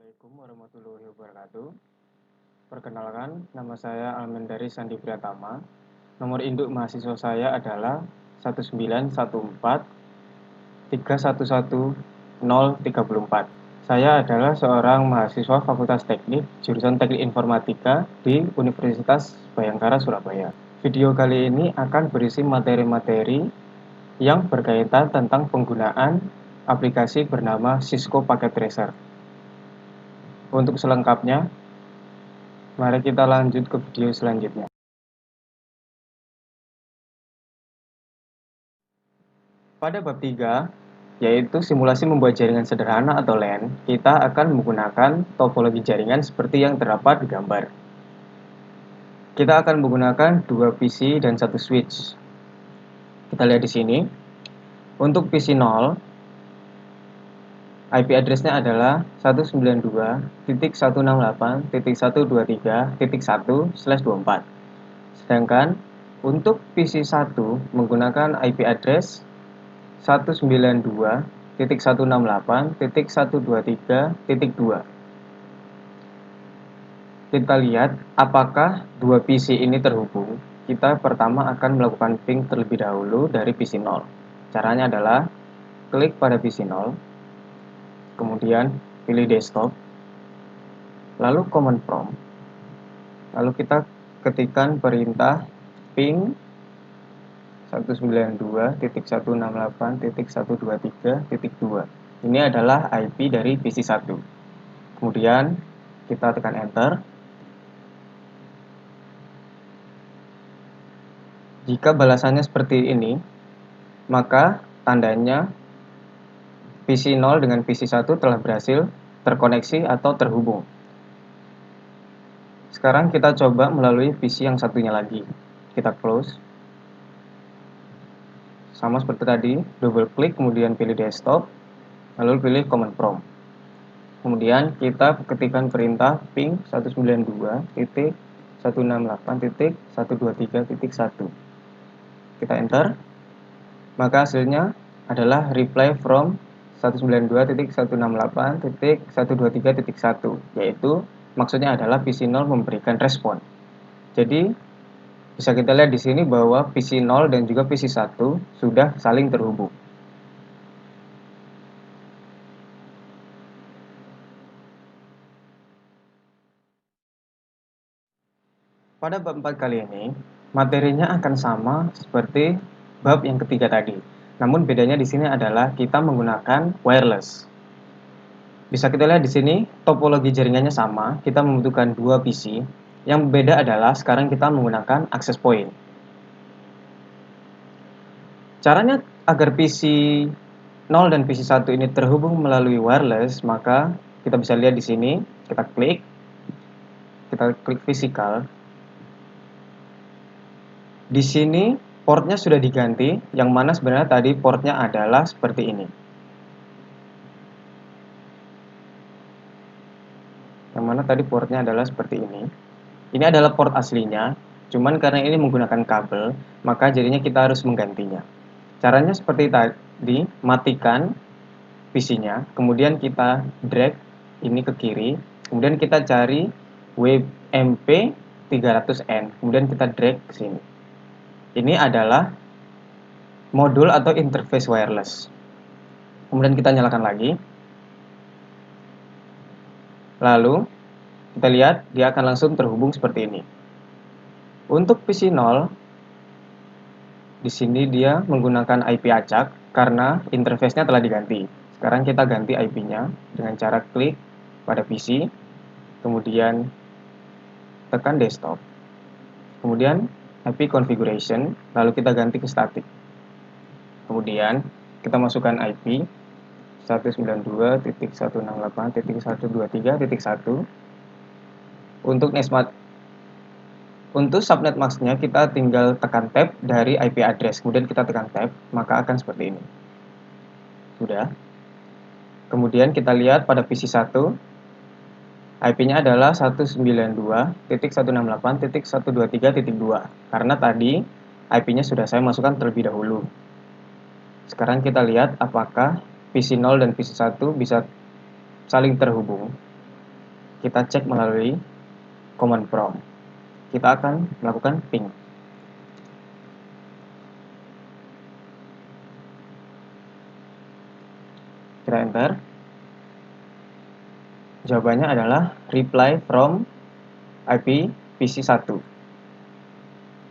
Assalamualaikum warahmatullahi wabarakatuh. Perkenalkan, nama saya Almendari Sandi Priyatama. Nomor induk mahasiswa saya adalah 19143111034. Saya adalah seorang mahasiswa Fakultas Teknik, jurusan Teknik Informatika di Universitas Bhayangkara Surabaya. Video kali ini akan berisi materi-materi yang berkaitan tentang penggunaan aplikasi bernama Cisco Packet Tracer. Untuk selengkapnya, mari kita lanjut ke video selanjutnya. Pada bab 3, yaitu simulasi membuat jaringan sederhana atau LAN, kita akan menggunakan topologi jaringan seperti yang terdapat di gambar. Kita akan menggunakan 2 PC dan 1 switch. Kita lihat di sini. Untuk PC 0, IP address-nya adalah 192.168.123.1/24. Sedangkan untuk PC 1 menggunakan IP address 192.168.123.2. Kita lihat apakah 2 PC ini terhubung. Kita pertama akan melakukan ping terlebih dahulu dari PC 0. Caranya adalah klik pada PC 0, kemudian pilih desktop, lalu command prompt, lalu kita ketikkan perintah ping 192.168.123.2. Ini adalah IP dari PC 1. Kemudian kita tekan enter. Jika balasannya seperti ini, maka tandanya PC 0 dengan PC 1 telah berhasil terkoneksi atau terhubung. Sekarang kita coba melalui PC yang satunya lagi. Kita close. Sama seperti tadi, double klik kemudian pilih desktop, lalu pilih command prompt. Kemudian kita ketikkan perintah ping 192.168.123.1. Kita enter. Maka hasilnya adalah reply from 192.168.123.1, yaitu maksudnya adalah PC 0 memberikan respon. Jadi bisa kita lihat di sini bahwa PC 0 dan juga PC 1 sudah saling terhubung. Pada bab 4 kali ini, materinya akan sama seperti bab yang ketiga tadi. Namun bedanya di sini adalah kita menggunakan wireless. Bisa kita lihat di sini, topologi jaringannya sama, kita membutuhkan 2 PC. Yang berbeda adalah sekarang kita menggunakan access point. Caranya agar PC 0 dan PC 1 ini terhubung melalui wireless, maka kita bisa lihat di sini, kita klik physical. Di sini portnya sudah diganti, yang mana sebenarnya tadi portnya adalah seperti ini. Yang mana tadi portnya adalah seperti ini. Ini adalah port aslinya, cuman karena ini menggunakan kabel, maka jadinya kita harus menggantinya. Caranya seperti tadi, matikan PC-nya, kemudian kita drag ini ke kiri, kemudian kita cari WMP 300N, kemudian kita drag ke sini. Ini adalah modul atau interface wireless. Kemudian kita nyalakan lagi. Lalu kita lihat dia akan langsung terhubung seperti ini. Untuk PC 0, di sini dia menggunakan IP acak karena interface-nya telah diganti. Sekarang kita ganti IP-nya dengan cara klik pada PC, kemudian tekan desktop, kemudian IP configuration, lalu kita ganti ke static. Kemudian kita masukkan IP 192.168.123.1. Untuk subnet masknya kita tinggal tekan tab dari IP address, kemudian kita tekan tab, maka akan seperti ini. Sudah. Kemudian kita lihat pada PC 1, IP-nya adalah 192.168.123.2, karena tadi IP-nya sudah saya masukkan terlebih dahulu. Sekarang kita lihat apakah PC 0 dan PC 1 bisa saling terhubung. kita cek melalui command prompt. Kita akan melakukan ping. Kita enter. Jawabannya adalah reply from IP PC1.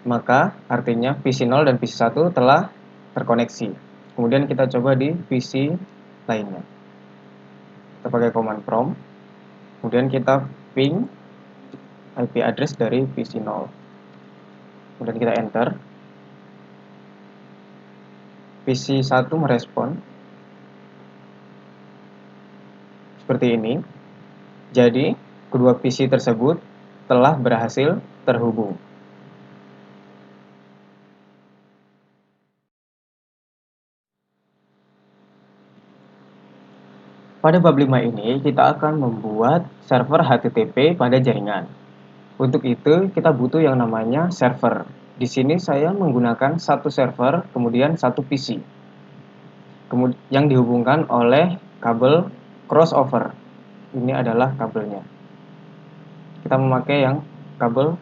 Maka artinya PC0 dan PC1 telah terkoneksi. Kemudian kita coba di PC lainnya. Kita pakai command prompt. Kemudian kita ping IP address dari PC0. Kemudian kita enter. PC1 merespon seperti ini. Jadi, kedua PC tersebut telah berhasil terhubung. Pada bab 5 ini, kita akan membuat server HTTP pada jaringan. Untuk itu, kita butuh yang namanya server. Di sini saya menggunakan satu server, kemudian satu PC. Yang dihubungkan oleh kabel crossover. Ini adalah kabelnya. Kita memakai yang kabel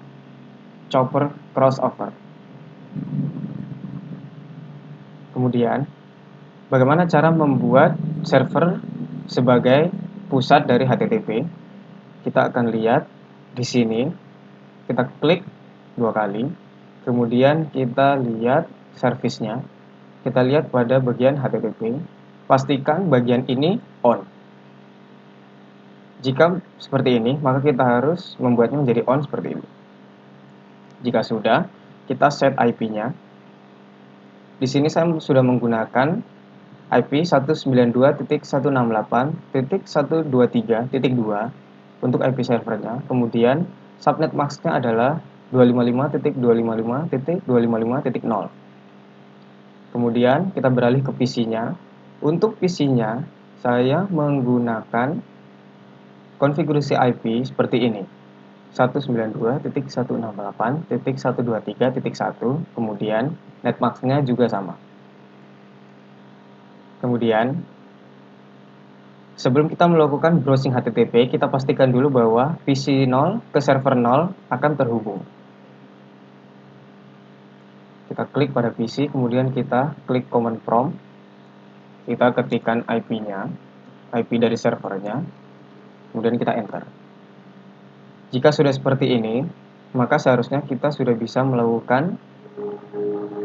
chopper crossover. Kemudian, bagaimana cara membuat server sebagai pusat dari HTTP? Kita akan lihat di sini. Kita klik 2 kali. Kemudian kita lihat servisnya. Kita lihat pada bagian HTTP. Pastikan bagian ini on. Jika seperti ini, maka kita harus membuatnya menjadi on seperti ini. Jika sudah, kita set IP-nya. Di sini saya sudah menggunakan IP 192.168.123.2 untuk IP servernya. Kemudian subnet masknya adalah 255.255.255.0. Kemudian kita beralih ke PC-nya. Untuk PC-nya, saya menggunakan konfigurasi IP seperti ini. 192.168.123.1, kemudian netmasknya juga sama. Kemudian, sebelum kita melakukan browsing HTTP, kita pastikan dulu bahwa PC 0 ke server 0 akan terhubung. Kita klik pada PC, kemudian kita klik command prompt. Kita ketikkan IP-nya, IP dari servernya, kemudian kita enter. Jika sudah seperti ini, maka seharusnya kita sudah bisa melakukan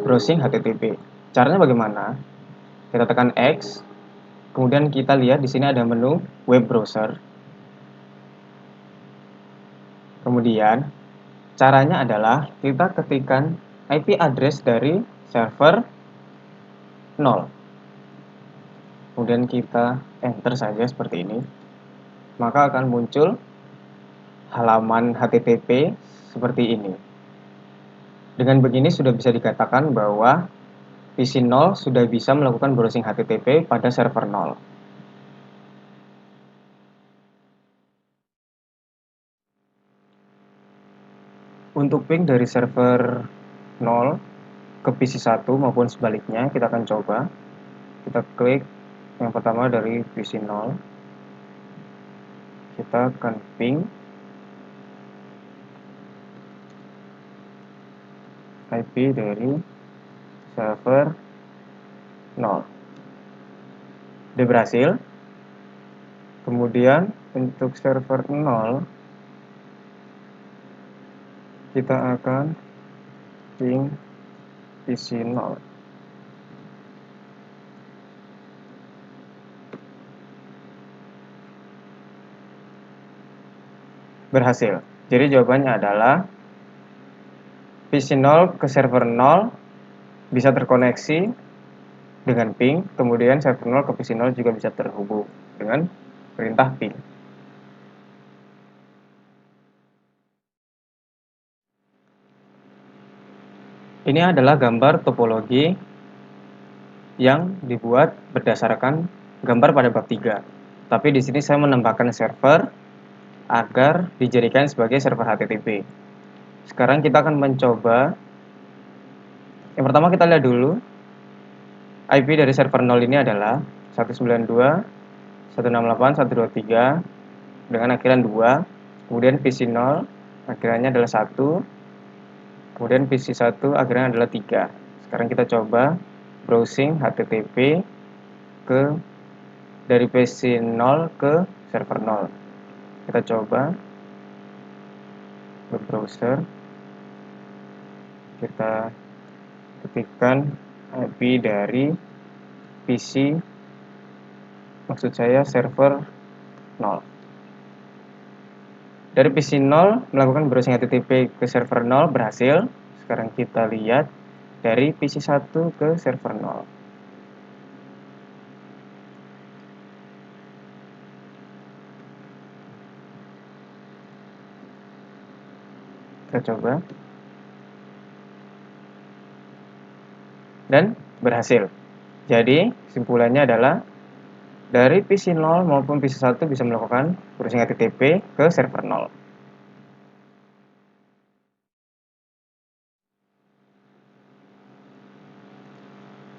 browsing HTTP. Caranya bagaimana? Kita tekan X, kemudian kita lihat di sini ada menu web browser. Kemudian, caranya adalah kita ketikkan IP address dari server 0. Kemudian kita enter saja seperti ini. Maka akan muncul halaman HTTP seperti ini. Dengan begini sudah bisa dikatakan bahwa PC 0 sudah bisa melakukan browsing HTTP pada server 0. Untuk ping dari server 0 ke PC 1 maupun sebaliknya, kita akan coba. Kita klik yang pertama dari PC 0. Kita akan ping IP dari server 0. Sudah berhasil. Kemudian untuk server 0 kita akan ping PC 0. Berhasil. Jadi jawabannya adalah PC 0 ke server 0 bisa terkoneksi dengan ping, kemudian server 0 ke PC 0 juga bisa terhubung dengan perintah ping. Ini adalah gambar topologi yang dibuat berdasarkan gambar pada bab 3. Tapi di sini saya menambahkan server agar dijadikan sebagai server HTTP. Sekarang kita akan mencoba. Yang pertama kita lihat dulu. IP dari server 0 ini adalah 192.168.123 dengan akhiran 2. kemudian PC0 akhirannya adalah 1, kemudian PC1 akhirannya adalah 3. Sekarang kita coba browsing HTTP dari PC0 ke server 0. Kita coba web browser, kita ketikkan IP dari PC, maksud saya server 0. Dari PC 0 melakukan browsing HTTP ke server 0 berhasil. Sekarang kita lihat dari PC 1 ke server 0. Kita coba. Dan berhasil. Jadi, kesimpulannya adalah dari PC 0 maupun PC 1 bisa melakukan browsing HTTP ke server 0.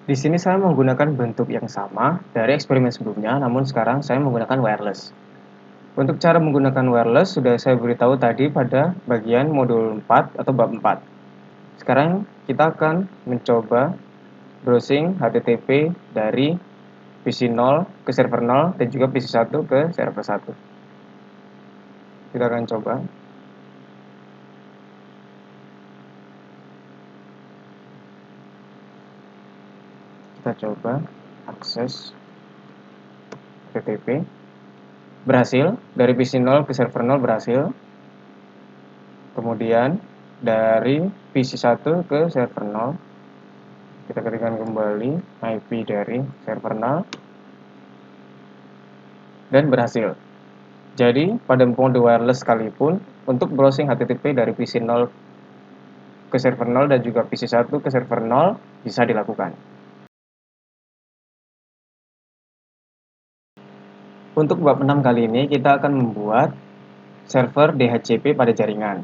Di sini saya menggunakan bentuk yang sama dari eksperimen sebelumnya, namun sekarang saya menggunakan wireless. Untuk cara menggunakan wireless sudah saya beritahu tadi pada bagian modul 4 atau bab 4. Sekarang kita akan mencoba browsing HTTP dari PC 0 ke server 0 dan juga PC 1 ke server 1. Kita akan coba. Kita coba akses HTTP. Berhasil, dari PC 0 ke server 0 berhasil. Kemudian dari PC 1 ke server 0, kita ketikkan kembali IP dari server 0 dan berhasil. Jadi pada mode wireless sekalipun, untuk browsing HTTP dari PC 0 ke server 0 dan juga PC 1 ke server 0 bisa dilakukan. Untuk bab 6 kali ini kita akan membuat server DHCP pada jaringan.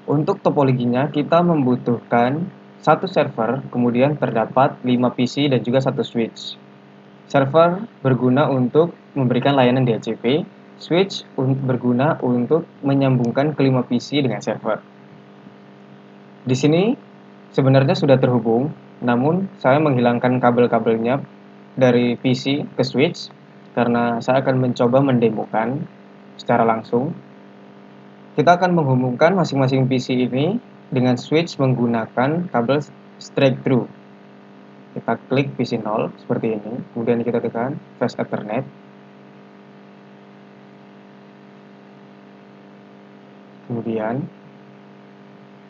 Untuk topologinya kita membutuhkan satu server, kemudian terdapat 5 PC dan juga satu switch. Server berguna untuk memberikan layanan DHCP, switch berguna untuk menyambungkan kelima PC dengan server. Di sini sebenarnya sudah terhubung, namun saya menghilangkan kabel-kabelnya dari PC ke switch karena saya akan mencoba mendemokan secara langsung. Kita akan menghubungkan masing-masing PC ini dengan switch menggunakan kabel straight through. Kita klik PC 0 seperti ini, kemudian kita tekan Fast Ethernet. Kemudian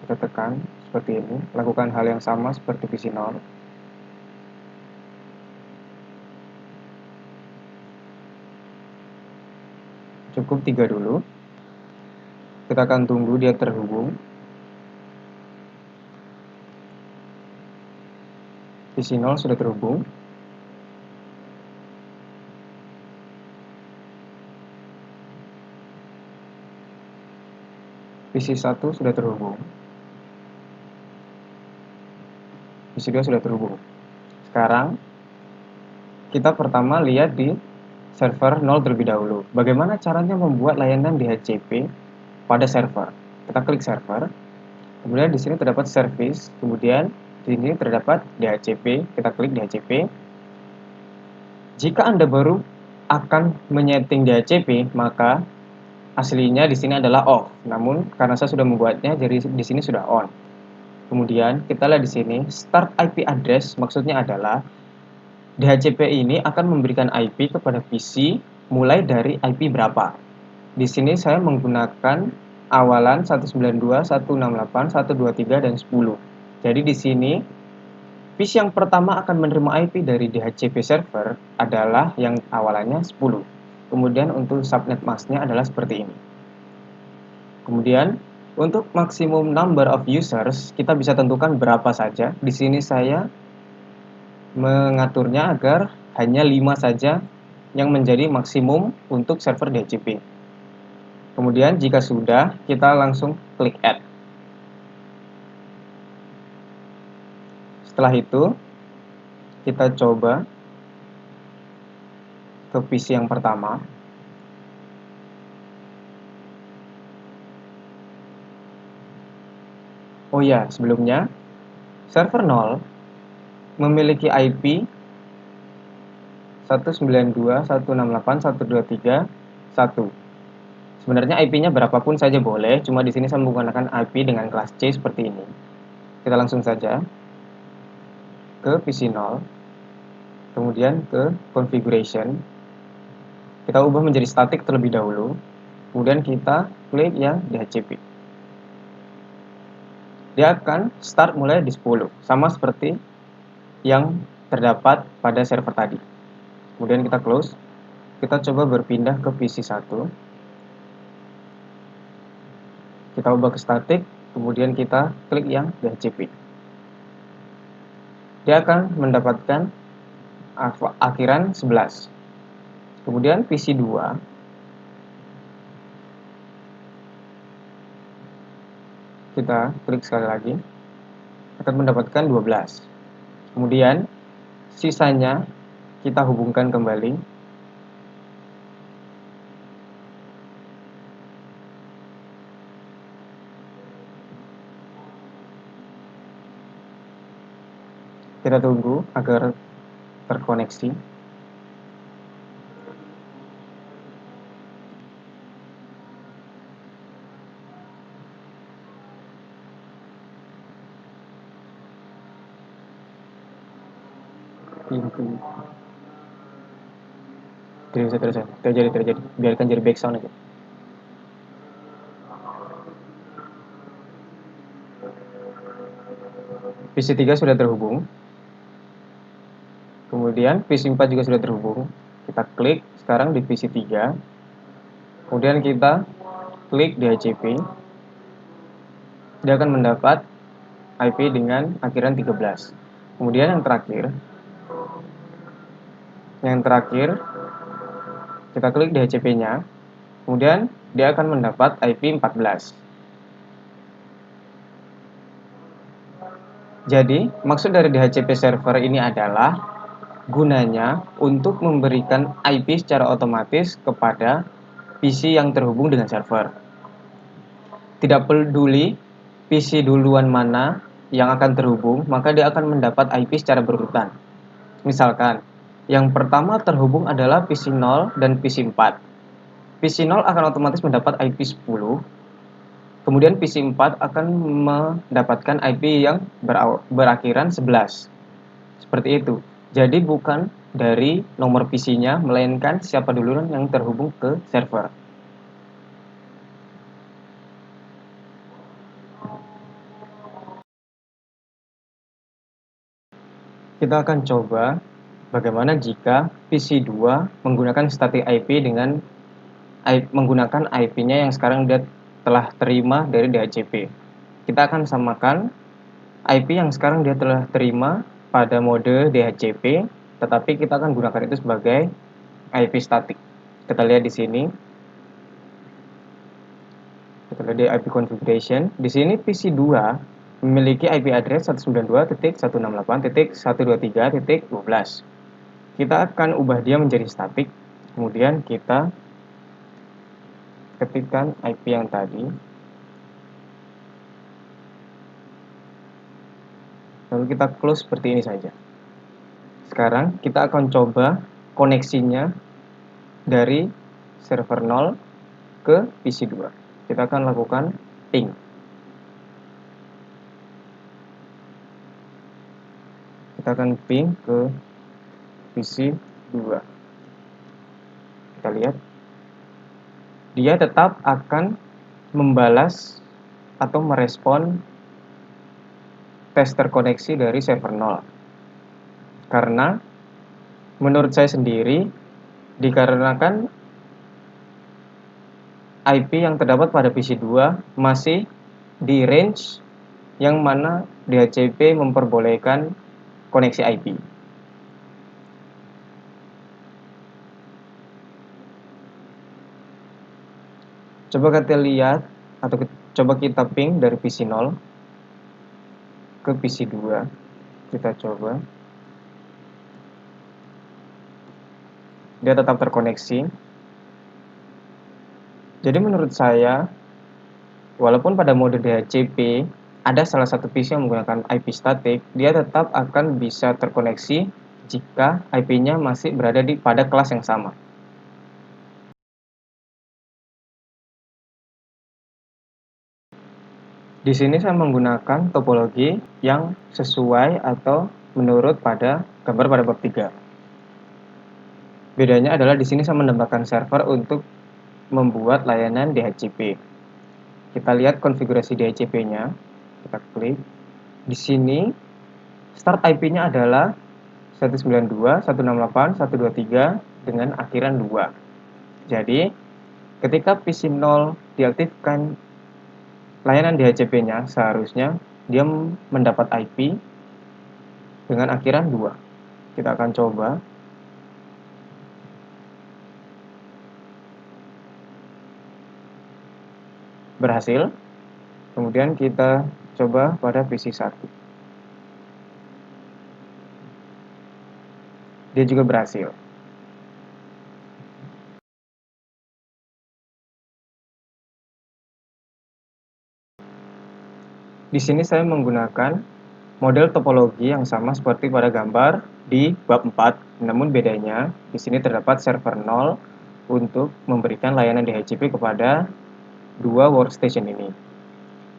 kita tekan seperti ini, lakukan hal yang sama seperti PC 0. Cukup 3 dulu. Kita akan tunggu dia terhubung. PC 0 sudah terhubung. PC 1 sudah terhubung. PC 2 sudah terhubung. Sekarang kita pertama lihat di server 0 terlebih dahulu. Bagaimana caranya membuat layanan DHCP pada server? Kita klik server. Kemudian di sini terdapat service, kemudian di sini terdapat DHCP, kita klik DHCP. Jika Anda baru akan menyeting DHCP, maka aslinya di sini adalah off. Namun karena saya sudah membuatnya, jadi di sini sudah on. Kemudian kita lihat di sini start IP address, maksudnya adalah DHCP ini akan memberikan IP kepada PC mulai dari IP berapa. Di sini saya menggunakan awalan 192, 168, 123, dan 10. Jadi di sini PC yang pertama akan menerima IP dari DHCP server adalah yang awalannya 10. Kemudian untuk subnet masknya adalah seperti ini. Kemudian untuk maksimum number of users kita bisa tentukan berapa saja. Di sini saya mengaturnya agar hanya 5 saja yang menjadi maksimum untuk server DHCP. Kemudian jika sudah, kita langsung klik add. Setelah itu, kita coba ke PC yang pertama. Oh ya, sebelumnya server 0 memiliki IP 192.168.123.1. Sebenarnya IP-nya berapapun saja boleh, cuma di sini saya menggunakan IP dengan kelas C seperti ini. Kita langsung saja ke PC 0, kemudian ke configuration. Kita ubah menjadi static terlebih dahulu, kemudian kita klik yang DHCP. Dia akan start mulai di 10, sama seperti yang terdapat pada server tadi. Kemudian kita close. Kita coba berpindah ke PC 1. Kita ubah ke static, kemudian kita klik yang DHCP. Dia akan mendapatkan akhiran 11. Kemudian PC 2 kita klik sekali lagi, akan mendapatkan 12. Kemudian sisanya kita hubungkan kembali. Kita tunggu agar terkoneksi. Terjadi. Biarkan jadi background aja. PC 3 sudah terhubung. Kemudian PC 4 juga sudah terhubung. Kita klik sekarang di PC 3. Kemudian kita klik DHCP. Dia akan mendapat IP dengan akhiran 13. Kemudian yang terakhir kita klik DHCP-nya. Kemudian dia akan mendapat IP 14. Jadi, maksud dari DHCP server ini adalah gunanya untuk memberikan IP secara otomatis kepada PC yang terhubung dengan server. Tidak peduli PC duluan mana yang akan terhubung, maka dia akan mendapat IP secara berurutan. Misalkan, yang pertama terhubung adalah PC 0 dan PC 4. PC 0 akan otomatis mendapat IP 10, kemudian PC 4 akan mendapatkan IP yang berakhiran 11. Seperti itu. Jadi bukan dari nomor PC-nya, melainkan siapa duluan yang terhubung ke server. Kita akan coba bagaimana jika PC 2 menggunakan static IP dengan menggunakan IP-nya yang sekarang dia telah terima dari DHCP. Kita akan samakan IP yang sekarang dia telah terima pada mode DHCP, tetapi kita akan gunakan itu sebagai IP static. Kita lihat di sini. Kita lihat di IP configuration. Di sini PC 2 memiliki IP address 192.168.123.12. Kita akan ubah dia menjadi static. Kemudian kita ketikkan IP yang tadi. Lalu kita close seperti ini saja. Sekarang kita akan coba koneksinya dari server 0 ke PC 2. Kita akan lakukan ping. Kita akan ping ke PC 2. Kita lihat. Dia tetap akan membalas atau merespon tes terkoneksi dari server 0. Karena menurut saya sendiri, dikarenakan IP yang terdapat pada PC 2 masih di range yang mana DHCP memperbolehkan koneksi IP. Coba kita lihat atau coba kita ping dari PC 0 ke PC 2. Kita coba. Dia tetap terkoneksi. Jadi menurut saya, walaupun pada mode DHCP ada salah satu PC yang menggunakan IP statik, dia tetap akan bisa terkoneksi jika IP-nya masih berada pada kelas yang sama. Di sini saya menggunakan topologi yang sesuai atau menurut pada gambar pada bab 3. Bedanya adalah di sini saya menambahkan server untuk membuat layanan DHCP. Kita lihat konfigurasi DHCP-nya. Kita klik. Di sini start IP-nya adalah 192.168.123 dengan akhiran 2. Jadi, ketika PC 0 diaktifkan layanan DHCP-nya, seharusnya dia mendapat IP dengan akhiran 2. Kita akan coba. Berhasil. Kemudian kita coba pada PC 1. Dia juga berhasil. Di sini saya menggunakan model topologi yang sama seperti pada gambar di bab 4, namun bedanya di sini terdapat server 0 untuk memberikan layanan DHCP kepada dua workstation ini.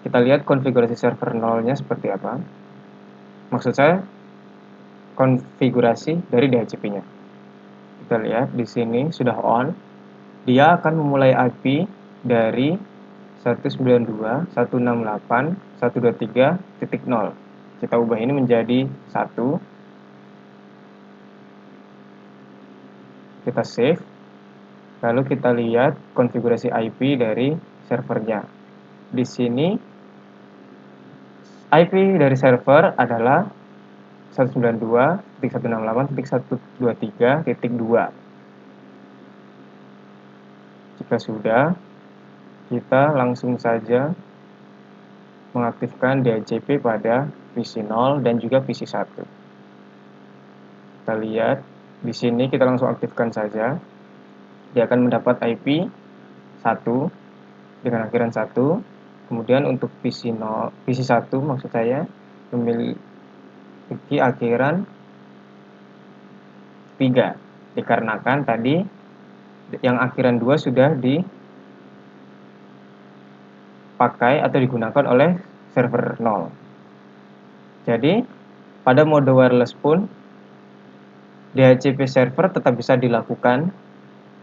Kita lihat konfigurasi server 0-nya seperti apa. Maksud saya konfigurasi dari DHCP-nya. Kita lihat di sini sudah on. Dia akan memulai IP dari 192.168.123.0. Kita ubah ini menjadi 1. Kita save. Lalu kita lihat konfigurasi IP dari servernya. Di sini IP dari server adalah 192.168.123.2. Jika sudah, kita langsung saja mengaktifkan DHCP pada PC 0 dan juga PC 1. Kita lihat di sini, kita langsung aktifkan saja. Dia akan mendapat IP 1 dengan akhiran 1. Kemudian untuk PC 1 maksud saya memiliki akhiran 3, dikarenakan tadi yang akhiran 2 sudah dipakai atau digunakan oleh server 0. Jadi, pada mode wireless pun DHCP server tetap bisa dilakukan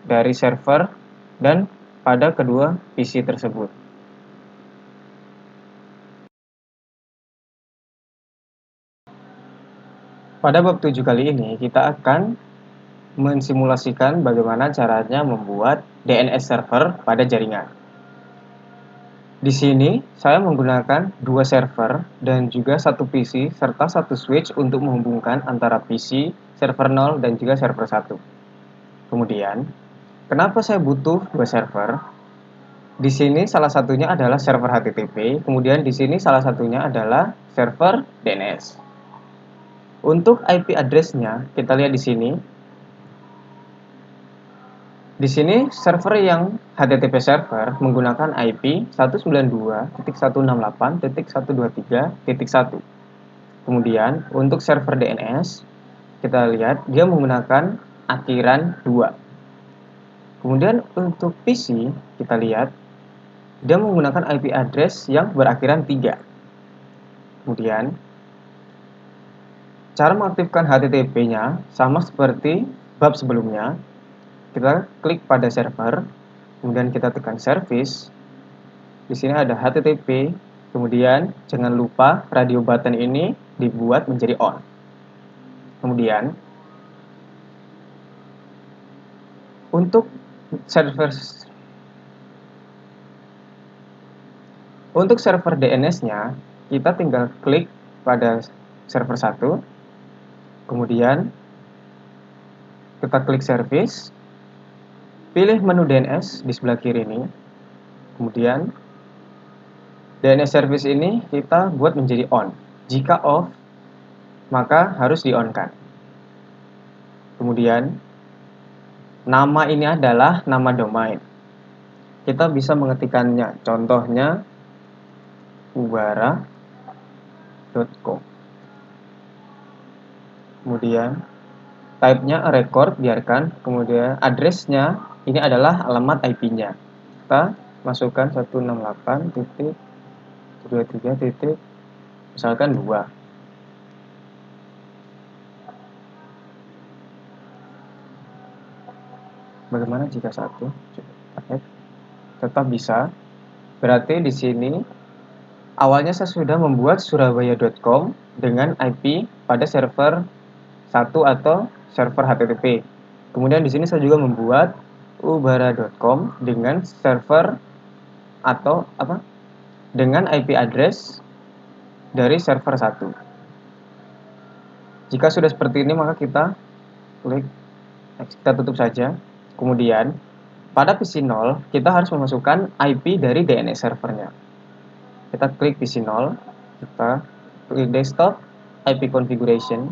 dari server dan pada kedua PC tersebut. Pada bab 7 kali ini, kita akan mensimulasikan bagaimana caranya membuat DNS server pada jaringan. Di sini, saya menggunakan 2 server dan juga 1 PC serta 1 switch untuk menghubungkan antara PC, server 0, dan juga server 1. Kemudian, kenapa saya butuh 2 server? Di sini salah satunya adalah server HTTP, kemudian di sini salah satunya adalah server DNS. Untuk IP address-nya, kita lihat di sini. Di sini server yang HTTP server menggunakan IP 192.168.123.1. Kemudian untuk server DNS, kita lihat dia menggunakan akhiran 2. Kemudian untuk PC, kita lihat dia menggunakan IP address yang berakhiran 3. Kemudian cara mengaktifkan HTTP-nya sama seperti bab sebelumnya. Kita klik pada server, kemudian kita tekan service. Di sini ada HTTP, kemudian jangan lupa radio button ini dibuat menjadi on. Kemudian untuk server DNS-nya, kita tinggal klik pada server 1. Kemudian kita klik service, pilih menu DNS di sebelah kiri ini. Kemudian DNS service ini kita buat menjadi on. Jika off, maka harus di-on-kan. Kemudian nama ini adalah nama domain. Kita bisa mengetikkannya. Contohnya Ubara ubara.com. Kemudian type-nya record, biarkan. Kemudian address-nya ini adalah alamat IP-nya. Kita masukkan 168.23. Misalkan 2. Bagaimana jika 1? Tetap bisa. Berarti di sini awalnya saya sudah membuat surabaya.com dengan IP pada server 1 atau server HTTP. Kemudian di sini saya juga membuat ubara.com dengan server atau dengan IP address dari server 1. Jika sudah seperti ini, maka kita klik next, kita tutup saja. Kemudian pada PC 0 kita harus memasukkan IP dari DNS servernya. Kita klik PC 0, kita klik desktop, IP configuration.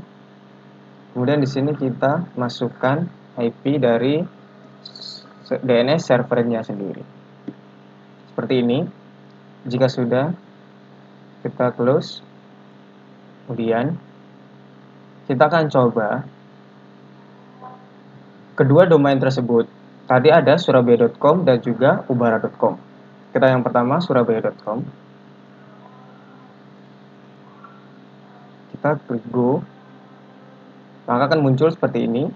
Kemudian di sini kita masukkan IP dari DNS servernya sendiri. Seperti ini. Jika sudah, kita close. Kemudian kita akan coba kedua domain tersebut. Tadi ada surabaya.com dan juga ubara.com. Kita yang pertama surabaya.com. Kita klik go. Maka akan muncul seperti ini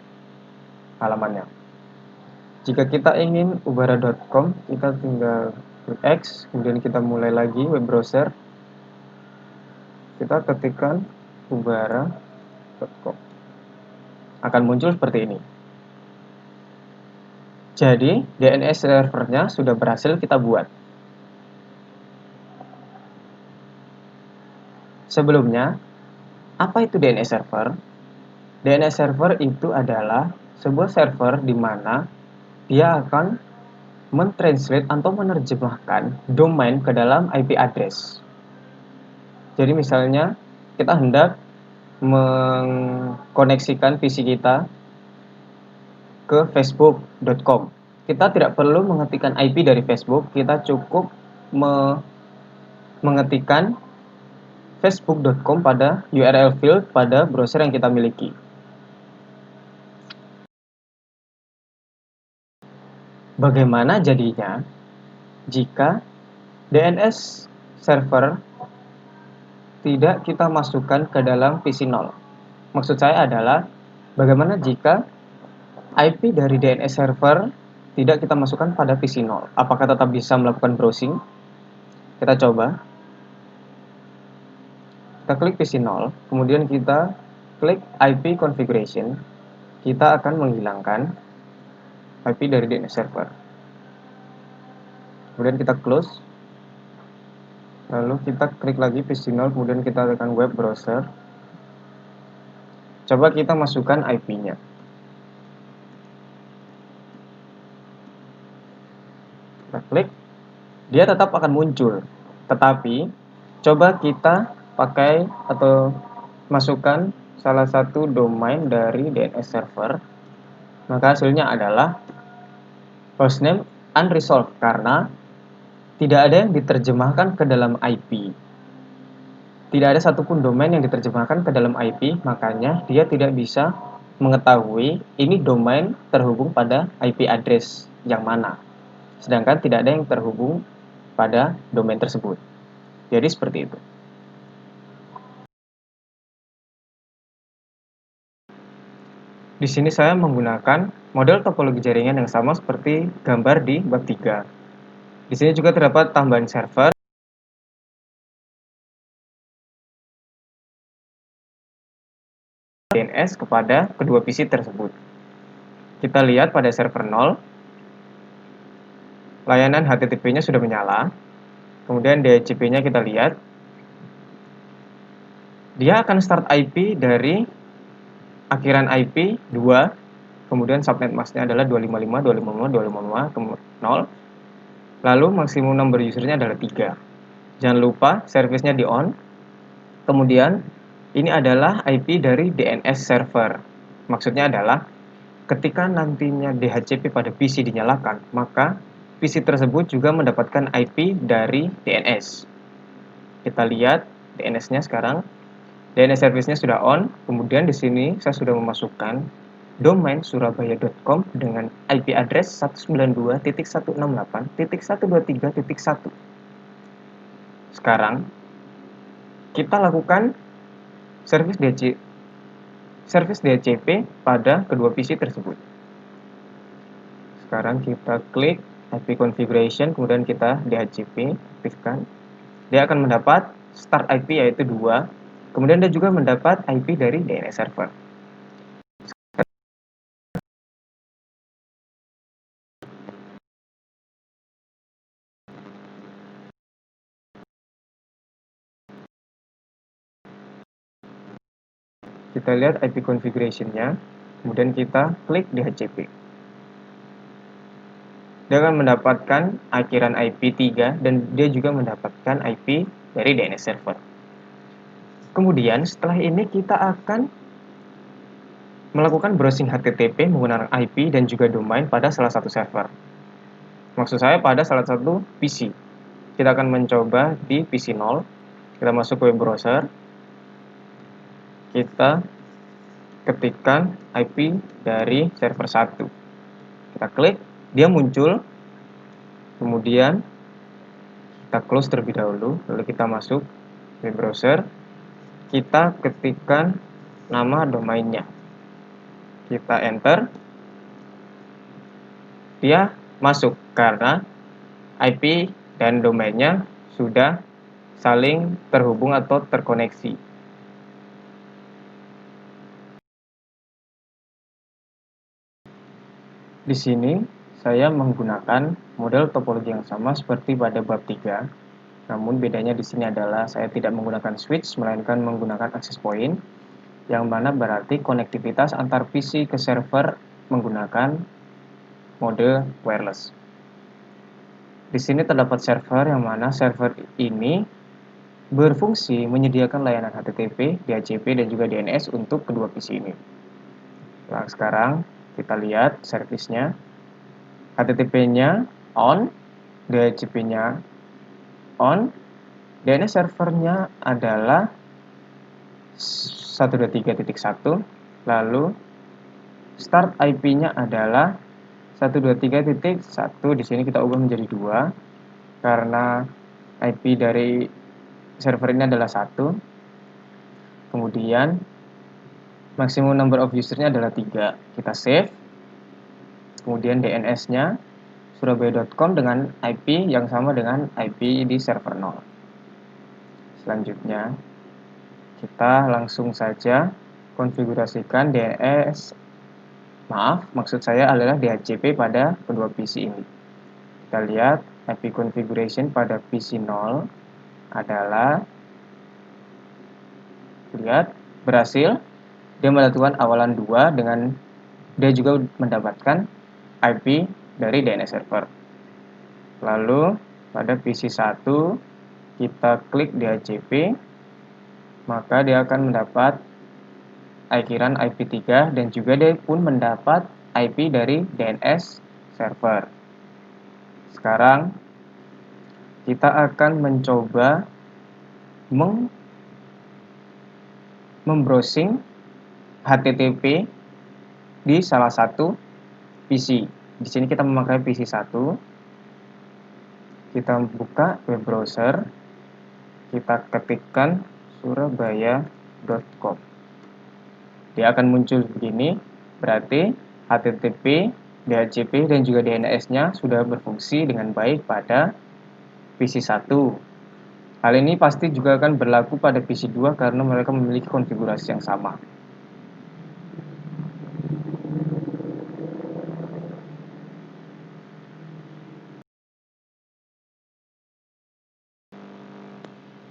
halamannya. Jika kita ingin ubara.com, kita tinggal klik X, kemudian kita mulai lagi web browser. Kita ketikkan ubara.com. Akan muncul seperti ini. Jadi, DNS servernya sudah berhasil kita buat. Sebelumnya, apa itu DNS server? DNS server itu adalah sebuah server di mana dia akan mentranslate atau menerjemahkan domain ke dalam IP address. Jadi misalnya kita hendak mengkoneksikan PC kita ke facebook.com. Kita tidak perlu mengetikkan IP dari Facebook, kita cukup mengetikkan facebook.com pada URL field pada browser yang kita miliki. Bagaimana jadinya jika DNS server tidak kita masukkan ke dalam PC 0? Maksud saya adalah bagaimana jika IP dari DNS server tidak kita masukkan pada PC 0? Apakah tetap bisa melakukan browsing? Kita coba. Kita klik PC 0, kemudian kita klik IP configuration. Kita akan menghilangkan IP dari DNS server. Kemudian kita close. Lalu kita klik lagi PC 0, kemudian kita tekan web browser. Coba kita masukkan IP-nya. Kita klik, dia tetap akan muncul. Tetapi, coba kita pakai atau masukkan salah satu domain dari DNS server. Maka hasilnya adalah hostname unresolved karena tidak ada yang diterjemahkan ke dalam IP. Tidak ada satupun domain yang diterjemahkan ke dalam IP, makanya dia tidak bisa mengetahui ini domain terhubung pada IP address yang mana. Sedangkan tidak ada yang terhubung pada domain tersebut. Jadi seperti itu. Di sini saya menggunakan model topologi jaringan yang sama seperti gambar di bab 3. Di sini juga terdapat tambahan server DNS kepada kedua PC tersebut. Kita lihat pada server 0, layanan HTTP-nya sudah menyala. Kemudian DHCP-nya kita lihat. Dia akan start IP dari akhiran IP 2, kemudian subnet masknya adalah 255.255.255.0, lalu maksimum number usernya adalah 3. Jangan lupa service-nya di on. Kemudian ini adalah IP dari DNS server. Maksudnya adalah ketika nantinya DHCP pada PC dinyalakan, maka PC tersebut juga mendapatkan IP dari DNS. Kita lihat DNS-nya sekarang. DNS service-nya sudah on. Kemudian di sini saya sudah memasukkan domain surabaya.com dengan IP address 192.168.123.1. Sekarang kita lakukan service DHCP pada kedua PC tersebut. Sekarang kita klik IP configuration, kemudian kita DHCP aktifkan. Dia akan mendapat start IP yaitu 2. Kemudian dia juga mendapat IP dari DNS server. Kita lihat IP configuration-nya, kemudian kita klik DHCP. Dia akan mendapatkan akhiran IP 3 dan dia juga mendapatkan IP dari DNS server. Kemudian setelah ini kita akan melakukan browsing HTTP menggunakan IP dan juga domain pada salah satu server. Maksud saya pada salah satu PC. Kita akan mencoba di PC 0. Kita masuk ke web browser. Kita ketikkan IP dari server 1. Kita klik, dia muncul. Kemudian kita close terlebih dahulu, lalu kita masuk web browser. Kita ketikkan nama domainnya. Kita enter. Dia masuk karena IP dan domainnya sudah saling terhubung atau terkoneksi. Di sini saya menggunakan model topologi yang sama seperti pada bab 3. Namun bedanya di sini adalah saya tidak menggunakan switch melainkan menggunakan access point, yang mana berarti konektivitas antar PC ke server menggunakan mode wireless. Di sini terdapat server yang mana server ini berfungsi menyediakan layanan HTTP, DHCP, dan juga DNS untuk kedua PC ini. Nah, sekarang kita lihat servisnya. HTTP-nya on, DHCP-nya on, DNS servernya adalah 123.1, lalu start IP-nya adalah 123.1. Di sini kita ubah menjadi 2 karena IP dari server ini adalah 1. Kemudian maximum number of user-nya adalah 3. Kita save. Kemudian DNS-nya surabaya.com dengan IP yang sama dengan IP di server 0. Selanjutnya, kita langsung saja konfigurasikan maksud saya adalah DHCP pada kedua PC ini. Kita lihat IP configuration pada PC 0 adalah, lihat, berhasil. Dia melakukan awalan 2 dengan dia juga mendapatkan IP dari DNS server. Lalu pada PC 1 kita klik DHCP, maka dia akan mendapat akhiran IP 3 dan juga dia pun mendapat IP dari DNS server. Sekarang kita akan mencoba membrowsing HTTP di salah satu PC. Di sini kita memakai PC 1. Kita buka web browser. Kita ketikkan surabaya.com. Dia akan muncul begini. Berarti HTTP, DHCP, dan juga DNS-nya sudah berfungsi dengan baik pada PC 1. Hal ini pasti juga akan berlaku pada PC 2 karena mereka memiliki konfigurasi yang sama.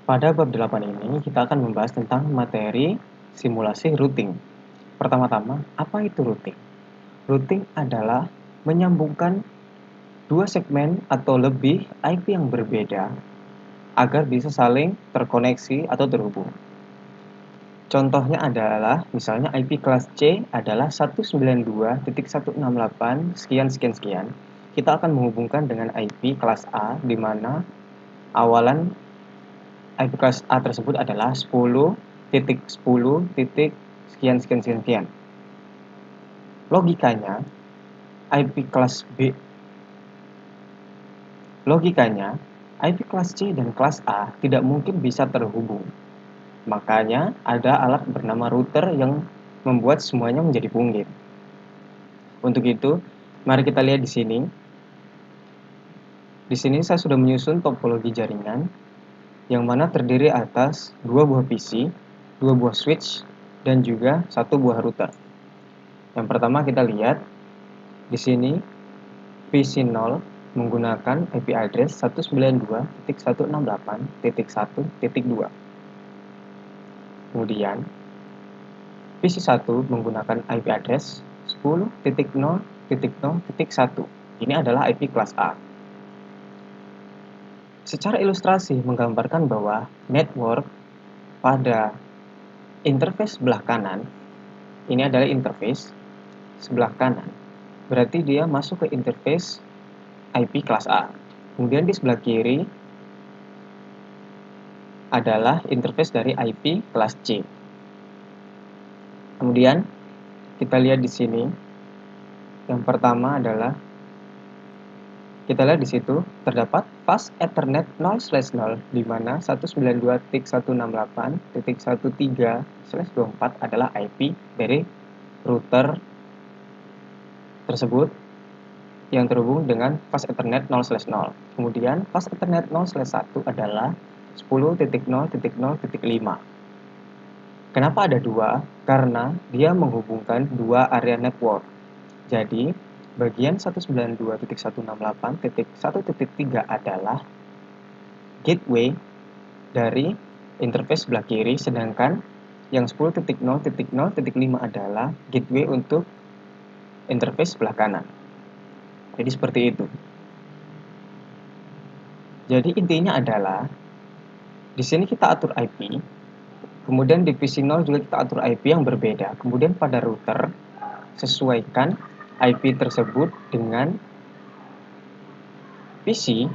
Pada bab 8 ini kita akan membahas tentang materi simulasi routing. Pertama-tama, apa itu routing? Routing adalah menyambungkan dua segmen atau lebih IP yang berbeda agar bisa saling terkoneksi atau terhubung. Contohnya adalah, misalnya IP kelas C adalah 192.168 sekian. Kita akan menghubungkan dengan IP kelas A di mana awalan IP kelas A tersebut adalah 10.10.sekian. Logikanya, IP kelas B Logikanya, IP kelas C dan kelas A tidak mungkin bisa terhubung. Makanya ada alat bernama router yang membuat semuanya menjadi punggir. Untuk itu, mari kita lihat di sini. Di sini saya sudah menyusun topologi jaringan yang mana terdiri atas 2 buah PC, 2 buah switch, dan juga 1 buah router. Yang pertama kita lihat di sini PC 0 menggunakan IP address 192.168.1.2. Kemudian PC 1 menggunakan IP address 10.0.0.1. Ini adalah IP kelas A. Secara ilustrasi menggambarkan bahwa network pada interface sebelah kanan, ini adalah interface sebelah kanan, berarti dia masuk ke interface IP kelas A. Kemudian di sebelah kiri adalah interface dari IP kelas C. Kemudian kita lihat di sini, yang pertama adalah kita lihat di situ terdapat fast Ethernet 0/0 di mana 192.168.13/24 adalah IP dari router tersebut yang terhubung dengan fast Ethernet 0/0. Kemudian fast Ethernet 0/1 adalah 10.0.0.5. Kenapa ada dua? Karena dia menghubungkan dua area network. Jadi, bagian 192.168.1.3 adalah gateway dari interface sebelah kiri, sedangkan yang 10.0.0.5 adalah gateway untuk interface sebelah kanan. Jadi seperti itu. Jadi intinya adalah di sini kita atur IP, kemudian di PC 0 juga kita atur IP yang berbeda. Kemudian pada router sesuaikan IP tersebut dengan PC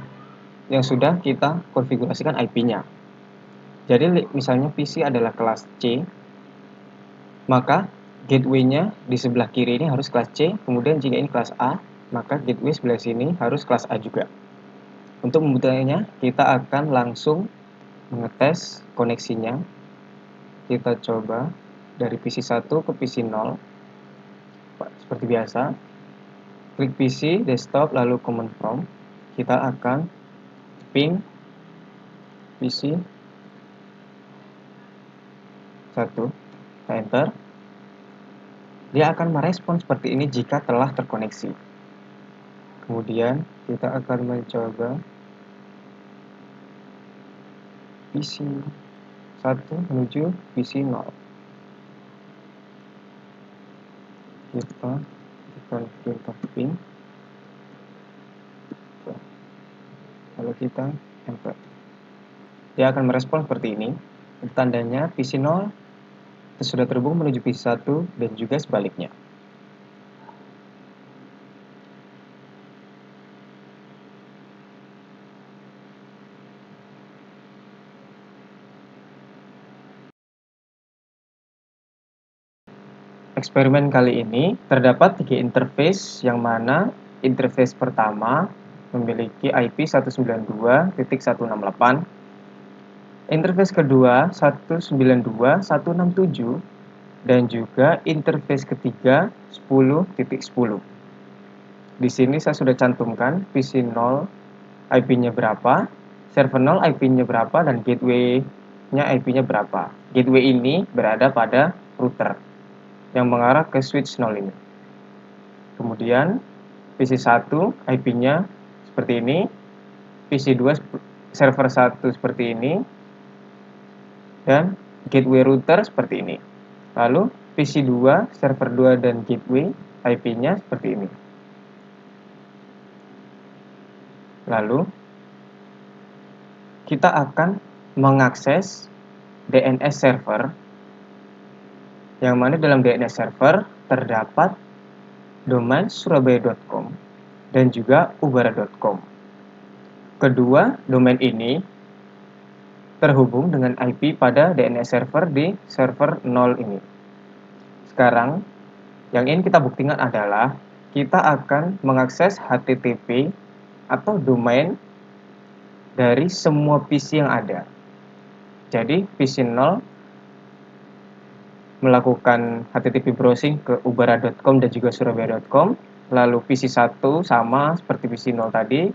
yang sudah kita konfigurasikan IP-nya. Jadi misalnya PC adalah kelas C, maka gateway-nya di sebelah kiri ini harus kelas C, kemudian jika ini kelas A, maka gateway sebelah sini harus kelas A juga. Untuk memudahkannya, kita akan langsung mengetes koneksinya. Kita coba dari PC 1 ke PC 0. Seperti biasa, klik PC, desktop, lalu command prompt. Kita akan ping PC 1, enter. Dia akan merespon seperti ini jika telah terkoneksi. Kemudian kita akan mencoba PC 1 menuju PC 0. Kita ping, lalu kita enter. Dia akan merespon seperti ini. Tandanya PC 0 sudah terhubung menuju PC 1 dan juga sebaliknya. Eksperimen kali ini terdapat 3 interface yang mana interface pertama memiliki IP 192.168, interface kedua 192.167, dan juga interface ketiga 10.10. Di sini saya sudah cantumkan PC 0 IP-nya berapa, server 0 IP-nya berapa, dan gateway-nya IP-nya berapa. Gateway ini berada pada router yang mengarah ke switch 0 ini. Kemudian PC 1 IP-nya seperti ini, PC 2 server 1 seperti ini, dan gateway router seperti ini. Lalu PC 2 server 2 dan gateway IP-nya seperti ini. Lalu kita akan mengakses DNS server, yang mana dalam DNS server terdapat domain surabaya.com dan juga ubara.com. Kedua domain ini terhubung dengan IP pada DNS server di server 0 ini. Sekarang, yang ingin kita buktikan adalah kita akan mengakses HTTP atau domain dari semua PC yang ada. Jadi, PC 0 melakukan HTTP browsing ke ubara.com dan juga surabaya.com, lalu PC 1 sama seperti PC 0 tadi,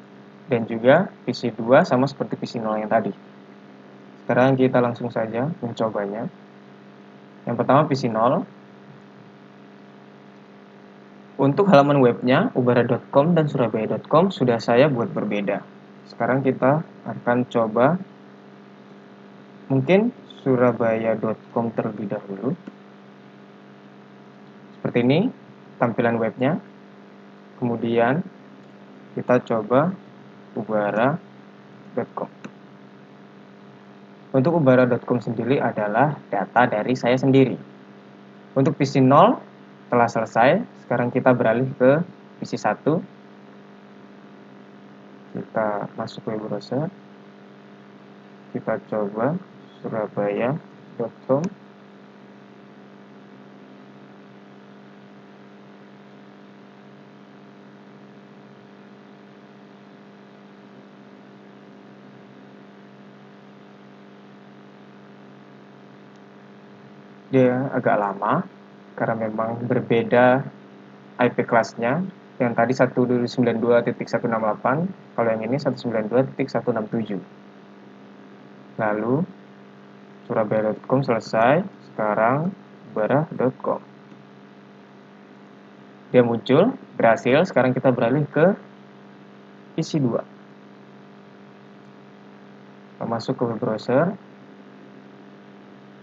dan juga PC 2 sama seperti PC 0 yang tadi. Sekarang kita langsung saja mencobanya. Yang pertama PC 0. Untuk halaman webnya, ubara.com dan surabaya.com sudah saya buat berbeda. Sekarang kita akan coba mungkin surabaya.com terlebih dahulu. Seperti ini tampilan webnya. Kemudian kita coba ubara.com. Untuk ubara.com sendiri adalah data dari saya sendiri. Untuk PC 0 telah selesai. Sekarang kita beralih ke PC 1. Kita masuk ke web browser. Kita coba surabaya.com. Dia agak lama karena memang berbeda IP kelasnya. Yang tadi 192.168, kalau yang ini 192.167. Lalu surabaya.com selesai. Sekarang ubara.com. Dia muncul, berhasil. Sekarang kita beralih ke PC 2. Kita masuk ke web browser.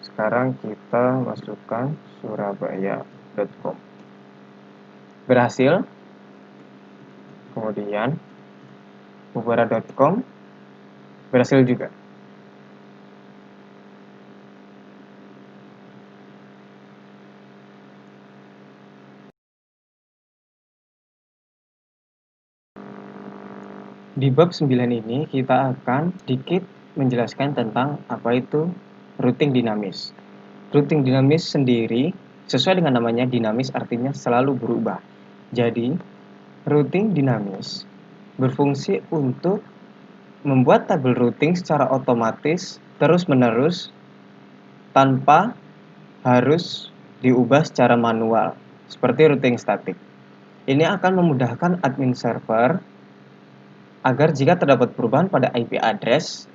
Sekarang kita masukkan surabaya.com. Berhasil. Kemudian ubara.com berhasil juga. Di bab 9 ini kita akan sedikit menjelaskan tentang apa itu routing dinamis. Routing dinamis sendiri sesuai dengan namanya dinamis artinya selalu berubah. Jadi, routing dinamis berfungsi untuk membuat tabel routing secara otomatis terus-menerus tanpa harus diubah secara manual, seperti routing statik. Ini akan memudahkan admin server agar jika terdapat perubahan pada IP address,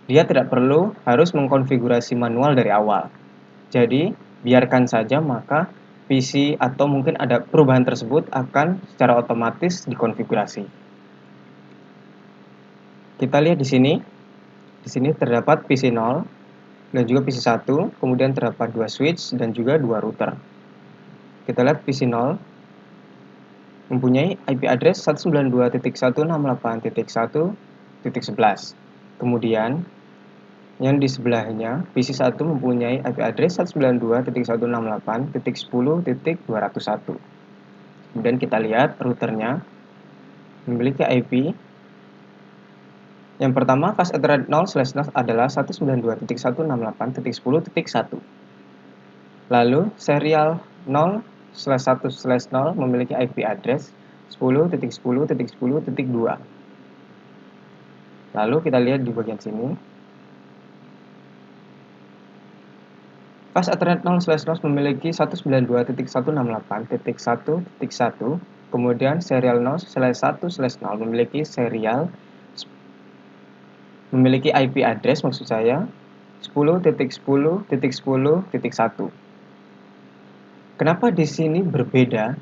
dia tidak perlu harus mengkonfigurasi manual dari awal. Jadi, biarkan saja maka PC atau mungkin ada perubahan tersebut akan secara otomatis dikonfigurasi. Kita lihat di sini. Di sini terdapat PC 0 dan juga PC 1, kemudian terdapat 2 switch dan juga 2 router. Kita lihat PC 0 mempunyai IP address 192.168.1.11. Kemudian yang di sebelahnya PC 1 mempunyai IP address 192.168.10.201. Kemudian kita lihat routernya memiliki IP. Yang pertama fast Ethernet 0/0 adalah 192.168.10.1. Lalu serial 0/1/0 memiliki IP address 10.10.10.2. Lalu kita lihat di bagian sini. Fast Ethernet 0/0 memiliki 192.168.1.1, kemudian serial 0/1/0 memiliki IP address maksud saya 10.10.10.1. Kenapa di sini berbeda?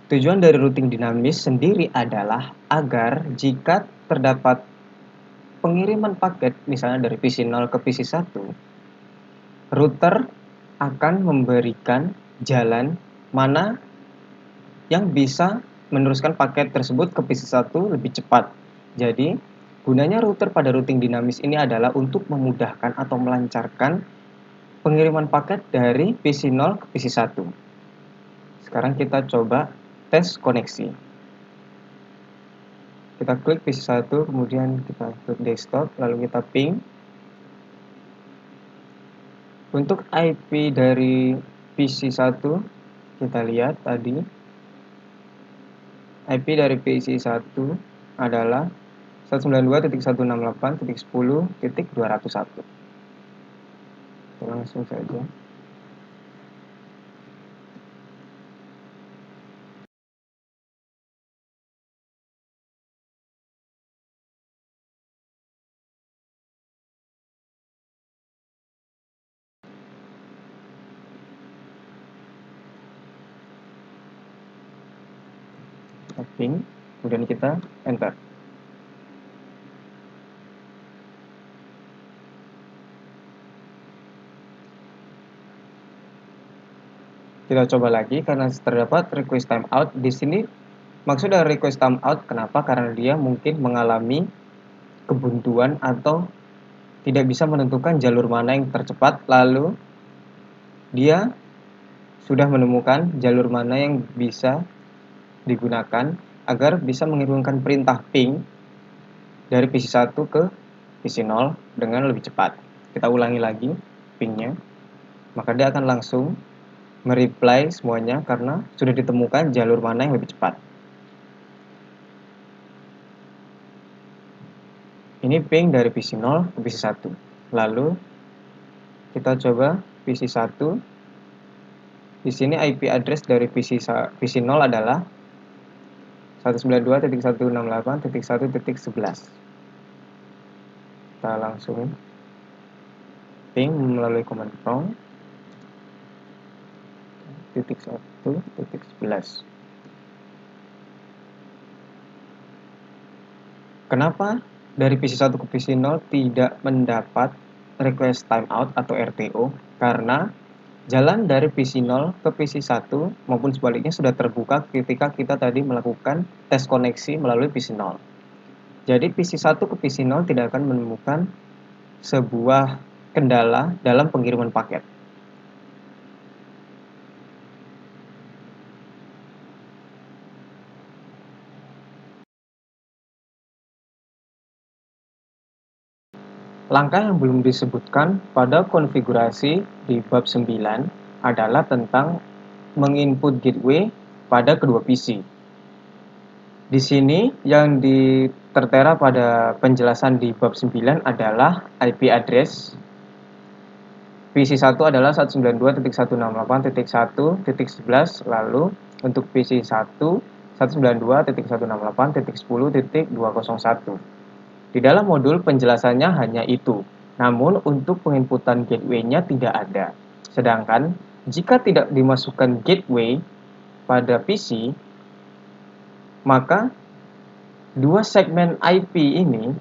Tujuan dari routing dinamis sendiri adalah agar jika terdapat pengiriman paket misalnya dari PC 0 ke PC 1, router akan memberikan jalan mana yang bisa meneruskan paket tersebut ke PC 1 lebih cepat. Jadi, gunanya router pada routing dinamis ini adalah untuk memudahkan atau melancarkan pengiriman paket dari PC 0 ke PC 1. Sekarang kita coba tes koneksi. Kita klik PC 1, kemudian kita klik desktop, lalu kita ping. Untuk IP dari PC1 kita lihat tadi IP dari PC1 adalah 192.168.10.201. Langsung saja. Typing, kemudian kita enter. Kita coba lagi karena terdapat request timeout. Di sini maksud dari request timeout kenapa? Karena dia mungkin mengalami kebuntuan atau tidak bisa menentukan jalur mana yang tercepat, lalu dia sudah menemukan jalur mana yang bisa digunakan agar bisa mengirimkan perintah ping dari PC1 ke PC0 dengan lebih cepat. Kita ulangi lagi pingnya, maka dia akan langsung mereply semuanya karena sudah ditemukan jalur mana yang lebih cepat. Ini ping dari PC0 ke PC1. Lalu kita coba PC1. Di sini IP address dari PC0 adalah 192.168.1.11. Kita langsung ping melalui command prompt .1.11. Kenapa dari PC1 ke PC0 tidak mendapat request timeout atau RTO? Karena jalan dari PC0 ke PC1 maupun sebaliknya sudah terbuka ketika kita tadi melakukan tes koneksi melalui PC0. Jadi PC1 ke PC0 tidak akan menemukan sebuah kendala dalam pengiriman paket. Langkah yang belum disebutkan pada konfigurasi di bab 9 adalah tentang menginput gateway pada kedua PC. Di sini yang tertera pada penjelasan di bab 9 adalah IP address. PC1 adalah 192.168.1.11, lalu untuk PC1 192.168.10.201. Di dalam modul penjelasannya hanya itu, namun untuk penginputan gateway-nya tidak ada. Sedangkan jika tidak dimasukkan gateway pada PC, maka dua segmen IP ini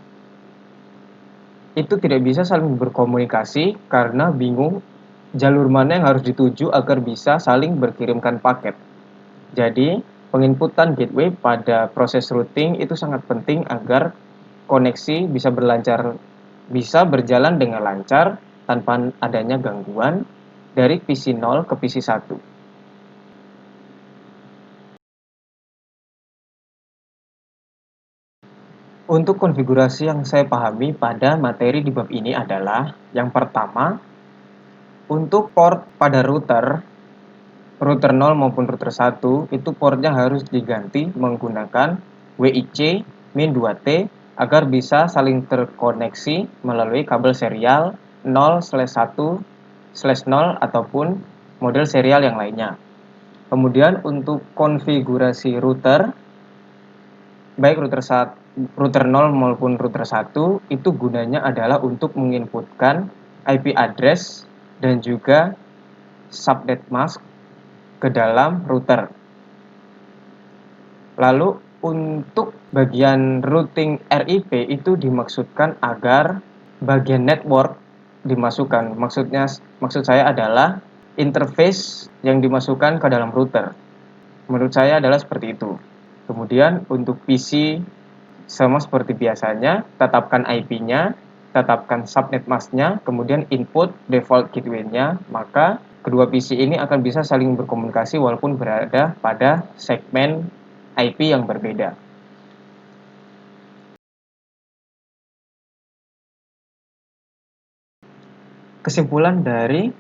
itu tidak bisa saling berkomunikasi karena bingung jalur mana yang harus dituju agar bisa saling berkirimkan paket. Jadi, penginputan gateway pada proses routing itu sangat penting agar koneksi bisa berjalan dengan lancar tanpa adanya gangguan dari PC0 ke PC1. Untuk konfigurasi yang saya pahami pada materi di bab ini adalah yang pertama, untuk port pada router 0 maupun router 1 itu portnya harus diganti menggunakan WIC-2T agar bisa saling terkoneksi melalui kabel serial 0/1/0 ataupun model serial yang lainnya. Kemudian untuk konfigurasi router, baik router 0 maupun router 1 itu gunanya adalah untuk menginputkan IP address dan juga subnet mask ke dalam router. Lalu untuk bagian routing RIP itu dimaksudkan agar bagian network dimasukkan. Maksud saya adalah interface yang dimasukkan ke dalam router. Menurut saya adalah seperti itu. Kemudian untuk PC sama seperti biasanya, tetapkan IP-nya, tetapkan subnet mask-nya, kemudian input default gateway-nya, maka kedua PC ini akan bisa saling berkomunikasi walaupun berada pada segmen IP yang berbeda. kesimpulan dari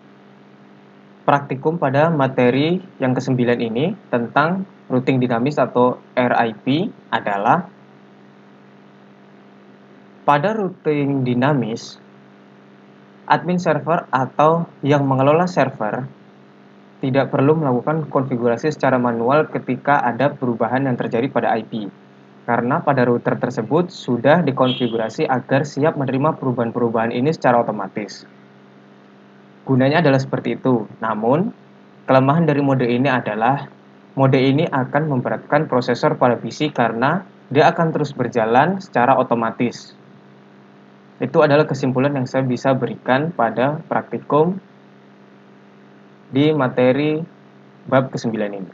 praktikum pada materi yang ke-9 ini tentang routing dinamis atau RIP adalah pada routing dinamis, admin server atau yang mengelola server tidak perlu melakukan konfigurasi secara manual ketika ada perubahan yang terjadi pada IP, karena pada router tersebut sudah dikonfigurasi agar siap menerima perubahan-perubahan ini secara otomatis. Gunanya adalah seperti itu, namun kelemahan dari mode ini adalah mode ini akan memberatkan prosesor pada PC karena dia akan terus berjalan secara otomatis. Itu adalah kesimpulan yang saya bisa berikan pada praktikum di materi bab ke-9 ini.